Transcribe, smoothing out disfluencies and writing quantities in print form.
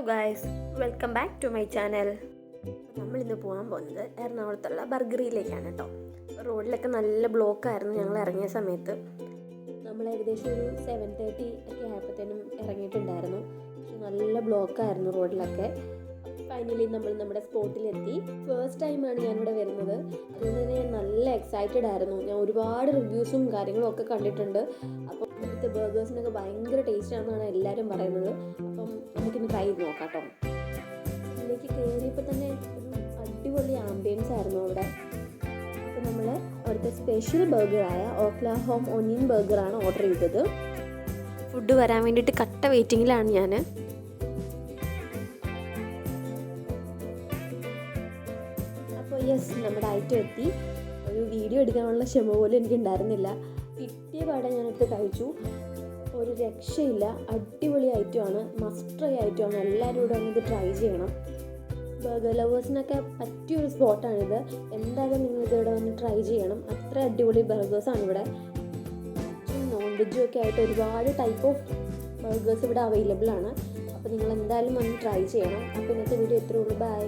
Guys, welcome back to my channel. നമ്മളിന്ന് പോകാൻ പോകുന്നത് എറണാകുളത്തുള്ള ബർഗറിയിലേക്കാണ് കേട്ടോ. റോഡിലൊക്കെ നല്ല ബ്ലോക്കായിരുന്നു ഞങ്ങൾ ഇറങ്ങിയ സമയത്ത്. നമ്മൾ ഏകദേശം ഒരു 7:30 ഒക്കെ ആയപ്പോഴത്തേനും ഇറങ്ങിയിട്ടുണ്ടായിരുന്നു. പക്ഷെ നല്ല ബ്ലോക്കായിരുന്നു റോഡിലൊക്കെ. ഫൈനലി നമ്മൾ നമ്മുടെ സ്പോട്ടിലെത്തി. ഫസ്റ്റ് ടൈമാണ് ഞാനിവിടെ വരുന്നത്. അതുകൊണ്ട് തന്നെ ഞാൻ നല്ല എക്സൈറ്റഡ് ആയിരുന്നു. ഞാൻ ഒരുപാട് റിവ്യൂസും കാര്യങ്ങളും ഒക്കെ കണ്ടിട്ടുണ്ട്. അപ്പം ഇവിടുത്തെ ബർഗേഴ്സിനൊക്കെ ഭയങ്കര ടേസ്റ്റ് ആണെന്നാണ് എല്ലാവരും പറയുന്നത്. അപ്പം നമുക്കിന്ന് ട്രൈ ചെയ്ത് നോക്കാം കേട്ടോ. ഇതിലേക്ക് കയറിയപ്പോൾ തന്നെ ഒരു അടിപൊളി ആംബിയൻസ് ആയിരുന്നു അവിടെ. അപ്പോൾ നമ്മൾ അവിടുത്തെ സ്പെഷ്യൽ ബർഗറായ ഓക്ലാഹോം ഒനിയൻ ബർഗറാണ് ഓർഡർ ചെയ്തത്. ഫുഡ് വരാൻ വേണ്ടിയിട്ട് കട്ട വെയിറ്റിങ്ങിലാണ് ഞാൻ. അപ്പോൾ യെസ്, നമ്മുടെ ഐറ്റം എത്തി. ഒരു വീഡിയോ എടുക്കാനുള്ള ക്ഷമ പോലും എനിക്ക് ഉണ്ടായിരുന്നില്ല. കിട്ടിയ പാടെ ഞാനെടുത്ത് കഴിച്ചു. ഒരു രക്ഷയില്ല, അടിപൊളി ഐറ്റമാണ്, മസ്റ്റ് ട്രൈ ഐറ്റമാണ്. എല്ലാവരും ഇവിടെ വന്നത് ട്രൈ ചെയ്യണം. ബർഗർ ലവേഴ്സിനൊക്കെ പറ്റിയൊരു സ്പോട്ടാണിത്. എന്തായാലും നിങ്ങൾ ഇതിവിടെ വന്ന് ട്രൈ ചെയ്യണം. അത്ര അടിപൊളി ബർഗേഴ്സാണ് ഇവിടെ. നോൺ വെജും ഒക്കെ ആയിട്ട് ഒരുപാട് ടൈപ്പ് ഓഫ് ബർഗേഴ്സ് ഇവിടെ അവൈലബിൾ ആണ്. അപ്പോൾ നിങ്ങൾ എന്തായാലും വന്ന് ട്രൈ ചെയ്യണം. അപ്പോൾ ഇന്നത്തെ വീഡിയോ ഇത്രയേ ഉള്ളൂ. ബൈ.